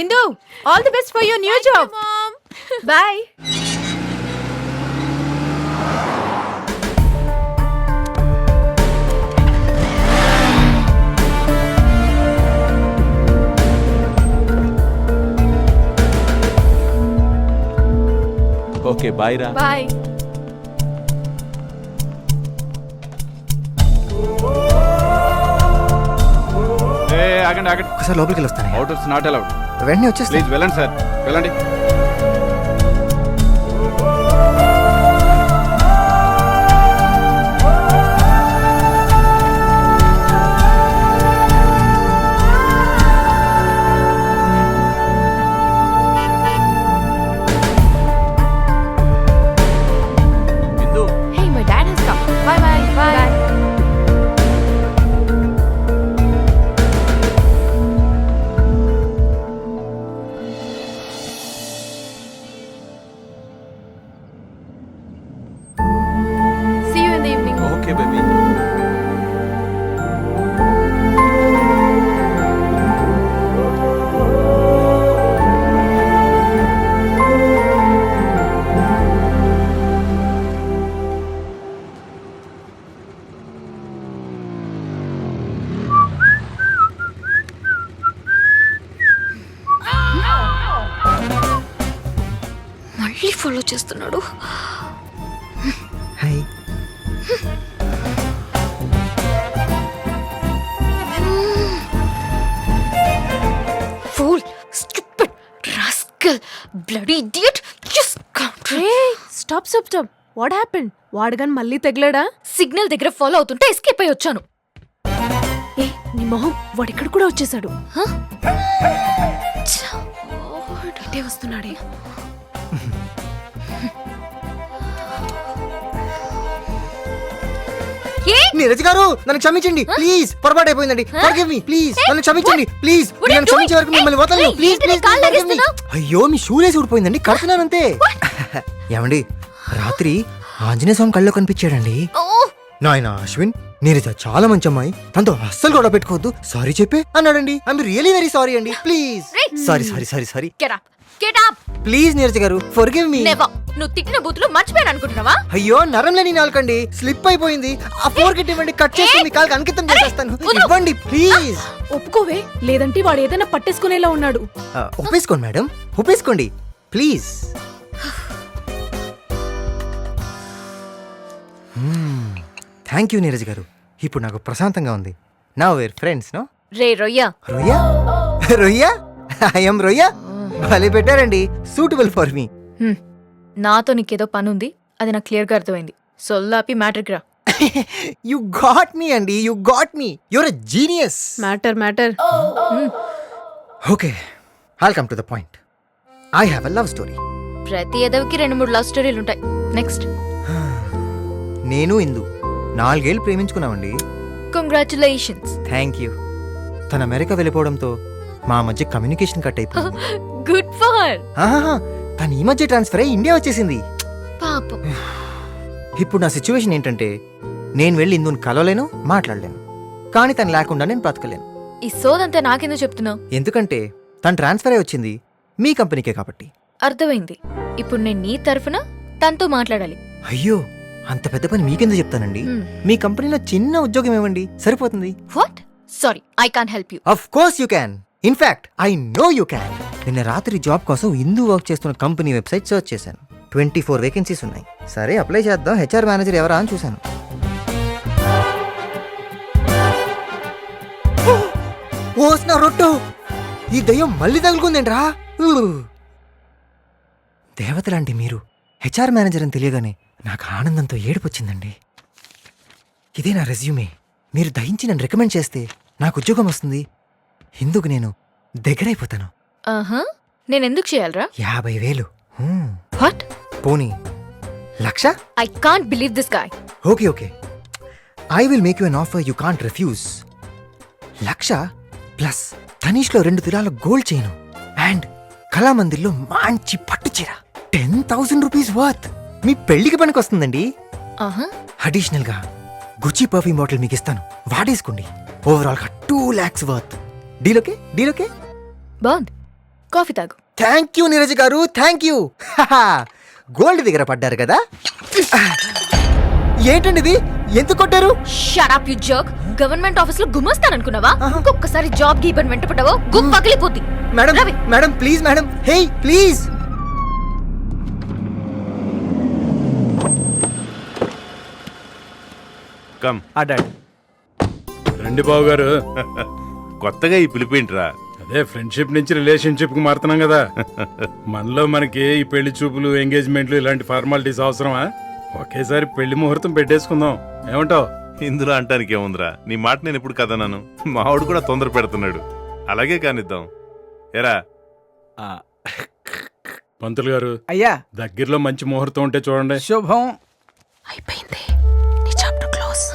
Indu, all the best for your new job. You, Mom. Bye. Okay bye రా. Bye. ఆగండి ఆగండి. ఒకసారి లోపలికి వెళ్ళి వస్తాను. Outers not allowed. వెంటనే వచ్చేస్తా. ప్లీజ్ వెళ్ళండి సార్, వెళ్ళండి. Indu, Hey, my dad has come. Bye bye. Bye. See you in the evening. Okay baby. మళ్ళీ ఫాలో చేస్తున్నాడు. Hi. Fool, stupid, rascal, bloody idiot, just scoundrel. Hey, stop. What happened? వాడగాని మళ్ళీ తగిలాడా? Signal దగ్గర follow అవుతుంటే escape అయి వచ్చాను. ఏ నీ మొహం వాడిక్కడ కూడా వచ్చేసాడు. ఇటే వస్తున్నాడే. ఏ నీరజ్ గారు నన్ను క్షమించండి ప్లీజ్. పొరపాటు అయిపోయిందండి. Forgive me please. నన్ను క్షమించండి ప్లీజ్. What are you నన్ను క్షమించే వరకు doing? మిమ్మల్ని వదలను. Hey, ప్లీజ్ ఏంటి ప్లీజ్ నీ కాళ్ళు forgive me. లాగేస్తున్నావ్? అయ్యో మీ షూలేసి ఊడిపోయిందండి. కడుతున్నానంతే. ఏమండి రాత్రి ఆంజనేయ స్వామి కళ్ళలో కనిపించాడండి. ఓ నాయన అశ్విన్ నీరజ చాలా మంచి అమ్మాయి, తనతో అస్సలు గొడవ పెట్టుకోవద్దు, సారీ చెప్పే అన్నాడండి. ఐఎమ్ రియలీ వెరీ సారీ అండి. Please. Hey. Sorry get up. Please Neeraja గారు ఫర్గివ్ మీ. Never. నువ్వు తిట్టిన బూతులు మర్చిపోయాను అనుకుంటున్నావా? అయ్యో నరం లేని నాలుకండి, స్లిప్ అయిపోయింది. ఆ ఫోర్గెట్ ఇవ్వండి, కట్ చేసి మీ కాళ్ళకి అంకితం చేసేస్తాను. వదలు. ఇవ్వండి ప్లీజ్. ఒప్పుకోవే, లేదంటే వాడు ఏదైనా పట్టేసుకునేలా ఉన్నాడు. ఒప్పేసుకోండి మేడం, ఒప్పేసుకోండి please. Thank you Neeraj garu, ఇప్పుడు నాకు ప్రశాంతంగా ఉంది. నా వేర్ ఫ్రెండ్స్ నో. రే రొయ్య, రొయ్యా రొయ్యా ఐఎమ్ రొయ్యా. భలే పెట్టారండి, సూటబుల్ ఫర్ మీ. నాతో నీకేదో పని ఉంది, అది నాకు క్లియర్గా అర్థమైంది. సొల్లాపి మ్యాటర్కి రా. యు గాట్ మీ అండి, you got me. Your a genius. Matter. Okay, I'll come to the point. I have a love story. ప్రతి ఎదవికి 2-3 లవ్ స్టోరీలు ఉంటాయి. నెక్స్ట్. నేను ఇందు 4 ఏళ్ళు ప్రేమించుకున్నామండి. కంగ్రాచులేషన్స్. Thank you. తన అమెరికా వెళ్ళిపోవడంతో మా మధ్య కమ్యూనికేషన్ కట్ అయిపోయింది. Good for. ఆహాహా, తను ఈ మధ్య ట్రాన్స్ఫర్ అయ్యి ఇండియా వచ్చేసింది. పాపం. ఇప్పుడు నా సిచ్యువేషన్ ఏంటంటే, నేను వెళ్ళి ఇందుని కలవలేను, మాట్లాడలేను. కానీ తను లేకుండా నేను బ్రతకలేను. ఈ సోదంతా నాకెందుకు చెప్తున్నావు? ఎందుకంటే తను ట్రాన్స్ఫర్ అయ్యి వచ్చింది మీ కంపెనీకే కాబట్టి. అర్థమైంది. ఇప్పుడు నేను నీ తరఫున తనతో మాట్లాడాలి. అయ్యో, అంత పెద్ద పని మీకెందుకు చెప్తానండి. మీ కంపెనీలో చిన్న ఉద్యోగం ఇవ్వండి, సరిపోతుంది. What? Sorry, I can't help you. Of course you can. In fact I know you can. నిన్న రాత్రి జాబ్ కోసం ఇందు వర్క్ చేస్తున్న కంపెనీ వెబ్సైట్ సర్చ్ చేశాను. 24 వేకెన్సీస్ ఉన్నాయి. సరే అప్లై చేద్దాం, హెచ్ఆర్ మేనేజర్ ఎవరా అని చూశాను. ఓస్నా రొట్టో, ఈ దయ్యం మళ్ళీ తగులుకుందేంట్రా. దేవతలాంటి మీరు హెచ్ఆర్ మేనేజర్ అని తెలియగానే నాకు ఆనందంతో ఏడుపొచ్చిందండి. ఇదే నా రెజ్యూమే. మీరు దయించి నన్ను రికమెండ్ చేస్తే నాకు ఉద్యోగం వస్తుంది. ఇందుకు నేను దగ్గరైపోతాను. ఆహా, నేనెందుకు చేయాలరా? 50,000. వాట్? పోనీ 1,00,000? I can't believe this guy. Okay I will make you an offer you can't refuse. 1,00,000 plus తనీష్లో 2 తులాల గోల్డ్ చైన్ అండ్ కళామందిర్లో మంచి పట్టు చీర. 10,000 రూపీస్ వర్త్. మీ పెళ్లికి పనికి వస్తుందండి. ఆహా, అడిషనల్ గా గుచ్చి పర్ఫ్యూమ్ బాటిల్ మీకు ఇస్తాను, వాడేసుకోండి. ఓవరాల్ గా 2 lakhs వర్త్. Deal okay? బాగుంది. కాఫీ తాగు. థ్యాంక్ యూ నీరజ్ గారు, థ్యాంక్ యూ. గోల్డ్ దగ్గర పడ్డారు కదా. ఏంటండి ఇది, ఎందుకు కొట్టారు? Shut up you jerk. Government office లో గుమస్తాననుకున్నావా? ఇంకొకసారి జాబ్ గీపని వెంట పడ్డావో గుమ్ పగిలిపోద్ది. Madam Ravi. Madam please madam, hey please. Come. రండి బాబు గారు. కొత్తగా ఈ పిలిపేంట్రా? అదే ఫ్రెండ్షిప్ నుంచి రిలేషన్షిప్ కు మారుతున్నాం కదా. మనలో మనకి ఈ పెళ్లి చూపులు, ఎంగేజ్మెంట్లు ఇలాంటి ఫార్మాలిటీస్ అవసరమా? ఒకేసారి పెళ్లి ముహూర్తం పెట్టేసుకుందాం, ఏమంటావ్? ఇందులో అంటానికి ఏముందిరా, నీ మాట నేను ఎప్పుడు కదన్నాను. మావాడు కూడా తొందర పెడుతున్నాడు, అలాగే కానిద్దాం. ఎరా పంతులు గారు, అయ్యా దగ్గరలో మంచి ముహూర్తం ఉంటే చూడండి. శుభం. అయిపోయింది, నీ చాప్టర్ క్లోజ్.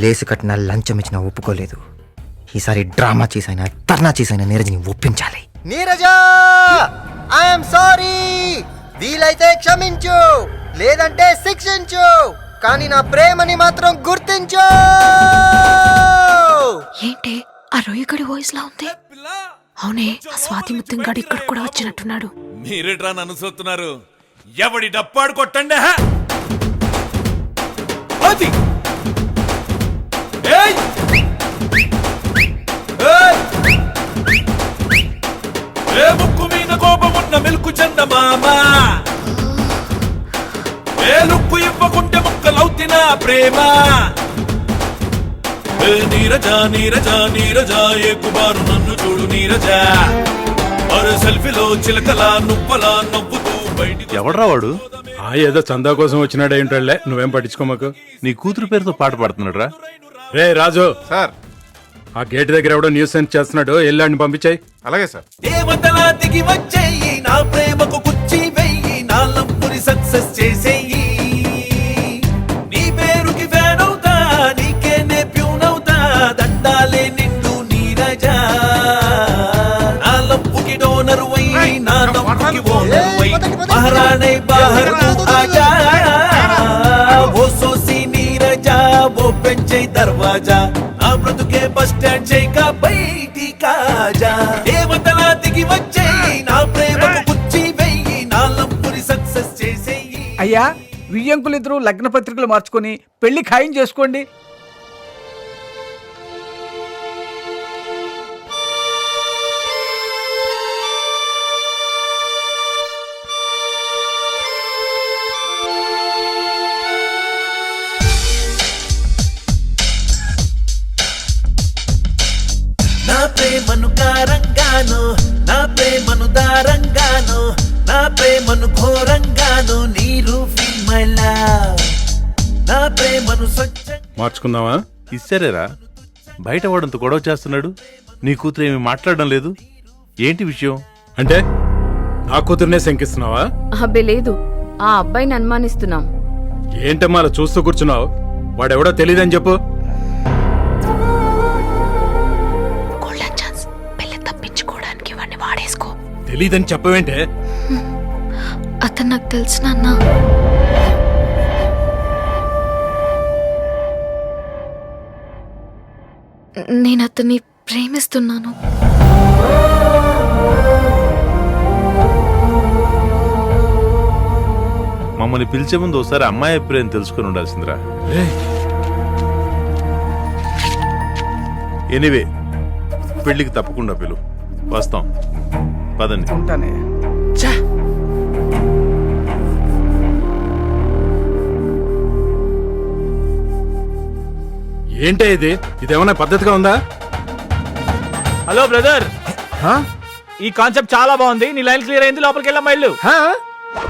లేసు కట్టిన లంచం ఇచ్చినా ఒప్పుకోలేదు. ఈసారి డ్రామా చేసైనా ధర్నా చేసైనా నీరజ్ని ఒప్పించాలి. నీరజా, ఐఎమ్ సారీ. వీలైతే క్షమించు, లేదంటే శిక్షించు, కానీ నా ప్రేమని మాత్రం గుర్తించు. ఏంటి ఆ రొయ్యగడి వాయిస్ లా ఉంది? అవునే, ఆ స్వాతి ముత్తంగాడు ఇక్కడ కూడా వచ్చినట్టున్నాడు. మీరేట్రా నన్ను చూస్తున్నారు? ఎవడి డప్పాడు కొట్టండి. అది ఏయ్! ఏయ్! ఏ ముక్కు మీద కోపమున్న మెలుకు చందమామ, ఏ లుక్కు ఇవ్వకుంటే ముక్కలవుతిన ప్రేమ. ఏ నీరజా నీరజా నీరజా, ఏ కుమారు నన్ను చూడు నీరజా. అరే సెల్ఫీలో చిలకలా నువ్వలా నవ్వుతూ బయటికి. ఎవడ్రా వాడు? ఏదో చందా కోసం వచ్చినాడు ఏంటోళ్లే, నువ్వేం పట్టించుకోమాకు. నీ కూతురు పేరుతో పాట పాడుతున్నాడు రా. రే రాజు, సార్. ఆ గేట్ దగ్గర ఎవడో న్యూస్ సెన్స్ చేస్తున్నాడు, వెళ్ళాడిని పంపించాయి. అలాగే సార్. దేవతలా దిగి వచ్చేయి, నా ప్రేమకు కుచ్చి వెయ్యి, నా లంపుని సక్సెస్ చేసేయి. నీ పేరుకి ఫ్యాన్ అవుతా, నీకేనే ప్యూన్ అవుతా, దండాలే నిండు నీరజా. నా లంపుకి డోనరు అయ్యి, నా నంపుకి ఓనరు అయ్యి, మహారాణై బాహర్ ఆజా. ఓ సోసి నీరజా, ఓ పెంచే దర్వాజా, నా బ్రతుకే బస్ స్టాండ్ చేయక బయటి కాజా. దేవతలా దిగి వచ్చేయి, నా ప్రేమకు కుచ్చి వెయ్యి, నా లంపుని సక్సెస్ చేసేయి. అయ్యా వియ్యంకులిద్దరూ లగ్న పత్రికలు మార్చుకొని పెళ్లి ఖాయం చేసుకోండి. నా ప్రేమను కారంగాను, నా ప్రేమను దారంగాను, నా ప్రేమను ఘోరంగాను, నీరు ఫీల్ మై లవ్. నా ప్రేమను స్వచ్ఛంగా మార్చుకుందామా? ఇస్తారేరా, బయట వాడంత గొడవ చేస్తున్నాడు, నీ కూతురు ఏమి మాట్లాడడం లేదు. ఏంటి విషయం? అంటే నా కూతుర్నే శంకిస్తున్నావా? అబ్బే లేదు, ఆ అబ్బాయిని అనుమానిస్తున్నాం. ఏంటమ్మా అలా చూస్తూ కూర్చున్నావు? వాడెవడో తెలియదని చెప్పు. గోల్డెన్ ఛాన్స్, పెళ్లి తప్పించుకోవడానికి వాడిని వాడేసుకో. తెలీదని చెప్పవేంటే? అతను నాకు తెలుసు నాన్న. నేను అతన్ని ప్రేమిస్తున్నాను. మమ్మల్ని పిలిచే ముందు ఒకసారి అమ్మాయి అభిప్రాయం తెలుసుకుని ఉండాల్సిందిరా. ఎనీవే, పెళ్లికి తప్పకుండా పిలువు, వస్తాం. పదండి. ఉంటానే. ఏంటే ఇది? ఇదేమన్నా పద్ధతిగా ఉందా? హలో బ్రదర్, హా? ఈ కాన్సెప్ట్ చాలా బాగుంది. నీ లైన్ క్లియర్ అయింది, లోపలికి వెళ్ళమ్మా ఇల్లు. హా?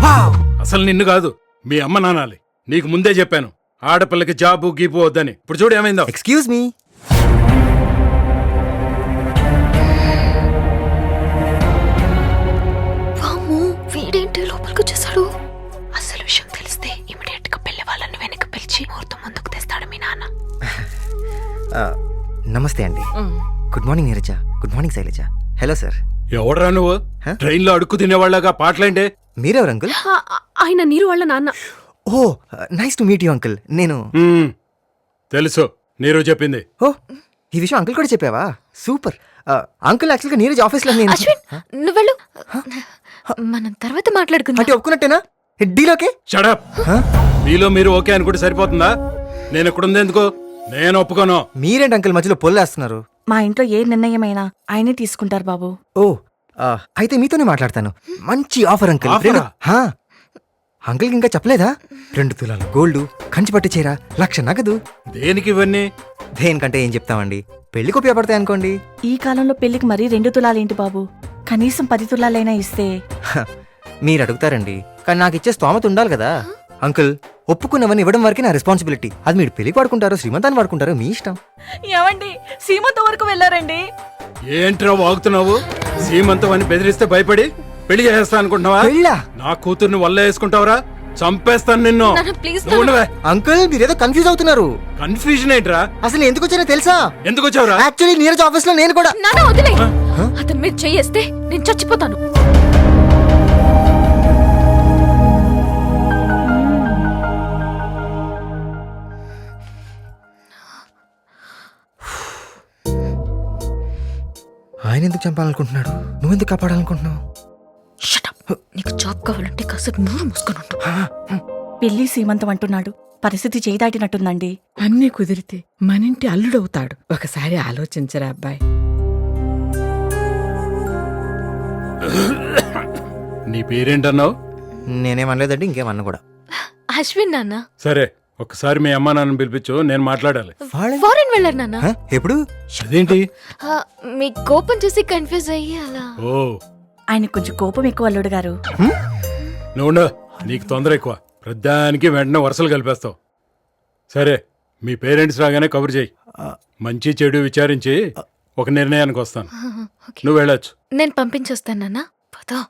వావ్. అసలు నిన్ను కాదు, మీ అమ్మ నానాలి. నీకు ముందే చెప్పాను, ఆడపిల్లకి జాబు గీపు వద్దని. ఇప్పుడు చూడు ఏమైందో. Excuse me. వామ్మో, వీడేంటి లోపలికి వచ్చేసాడు? అసలు విషయం తెలిస్తే ఇమిడియట్ గా పెళ్లి వాళ్ళని వెనక్కి పిలిచి ముహూర్తం ముందుకు తెస్తాడు మీ నాన్న. నమస్తే అండి. Good morning Neeraja. Good morning Shailaja. Hello sir. ఎవడరా నువ్వు? ట్రైన్ లో అడుక్కు తినేవాళ్ళగా పాటలేంటే? మీరెవరు అంకుల్? ఆయన నీరు వాళ్ళ నాన్న. Oh nice to meet you uncle. నేను తెలుసు నీరు చెప్పింది. ఓ ఈ విషయం అంకుల్ కూడా చెప్పావా? సూపర్. అంకుల్ యాక్చువల్గా నీరజ్ ఆఫీస్లో నేను అశ్విన్ నువ్వెళ్ళు మనం తర్వాత మాట్లాడుకుందాం. అంటే ఒప్పుకున్నట్టేనా? డీలోకే? షడప్. మీలో మీరు ఓకే అనుకుంటే సరిపోతుందా? నేను ఎక్కడుంది ఎందుకు? నేను ఒప్పుకోను. మీరేంటి అంకుల్ మధ్యలో పొల్లేస్తున్నారు? మా ఇంట్లో ఏ నిర్ణయమైనా ఆయనే తీసుకుంటారు బాబు. ఓ అయితే మీతోనే మాట్లాడతాను. మంచి ఆఫర్ అంకుల్. ఆఫరా? అంకుల్కి ఇంకా చెప్పలేదా? 2 తులాల గోల్డ్, కంచిపట్టు చీర, 1,00,000 నగదు. దేనికి ఇవన్నీ? దేనికంటే ఏం చెప్తామండి, పెళ్లికి ఉపయోగపడతాయి అనుకోండి. ఈ కాలంలో పెళ్లికి మరీ 2 తులాలేంటి బాబు? కనీసం 10 తులాలైనా ఇస్తే. మీరు అడుగుతారండి, కానీ నాకు ఇచ్చే స్తోమత ఉండాలి కదా. అంకుల్ ఒప్పుకున్నవన్నీ ఇవ్వడం వరకే నా రెస్పాన్సిబిలిటీ. అది మీరు పెళ్లికి వాడుకుంటారో శ్రీమంతాన్ని వాడుకుంటారో మీ ఇష్టం. ఏమండి సీమంత వరకు వెళ్ళారండి? ఏంట్రా వాగుతున్నావు? సీమంతం అని బెదిరిస్తే భయపడి పెళ్లి చేస్తా అనుకుంటున్నావా? పెళ్ళా? నా కూతుర్ని వల్ల వేసుకుంటావురా? చంపేస్తాను నిన్ను. నాన్న, ప్లీజ్ నువ్వు ఉండవే. అంకుల్ మీరేదో కన్ఫ్యూజ్ అవుతున్నారు. కన్ఫ్యూజన్ ఏంట్రా? అసలు ఎందుకు వచ్చానో తెలుసా? ఎందుకు వచ్చావురా? యాక్చువల్లీ నీరజ్ ఆఫీస్ లో నేను కూడా. నాన్న వదిలే. అతని మీద చెయ్యేస్తే నేను చచ్చిపోతాను. ఆయన ఎందుకు చంపాలనుకుంటున్నాడు? నువ్వెందుకు కాపాడాలనుకుంటున్నావు? Shut up. నీకు జాబ్ కావాలంటే కాసేపు నోరు మూసుకొని ఉండు. పెళ్లి సీమంతం అంటున్నాడు. పరిస్థితి చేయి దాటినట్టుందండి. అన్నీ కుదిరితే మనింటి అల్లుడవుతాడు. ఒకసారి ఆలోచించరా అబ్బాయి. నీ పేరేంటన్నావు? నేనేమనలేదండి, ఇంకేమన్నా కూడా. అశ్విన్ నాన్న సరే ఒకసారి మీ అమ్మా నాన్న పిలిపించు, నేను మాట్లాడాలి. ఫారెన్ వెళ్ళారు నాన్న. ఎప్పుడు? అదేంటి? మీ కోపం చూసి కన్ఫ్యూజ్ అయ్యి అలా. ఓ ఆయన కొంచెం కోపం ఎక్కువ అల్లుడు గారు. నువ్వు నీకు తొందర ఎక్కువ. ప్రధానికి వెంటనే వరుసలు కలిపేస్తావు. సరే మీ పేరెంట్స్ రాగానే కబురు చేయి. మంచి చెడు విచారించి ఒక నిర్ణయానికి వస్తాను. నువ్వు వెళ్ళొచ్చు. నేను పంపించొస్తాను నాన్న. పదా.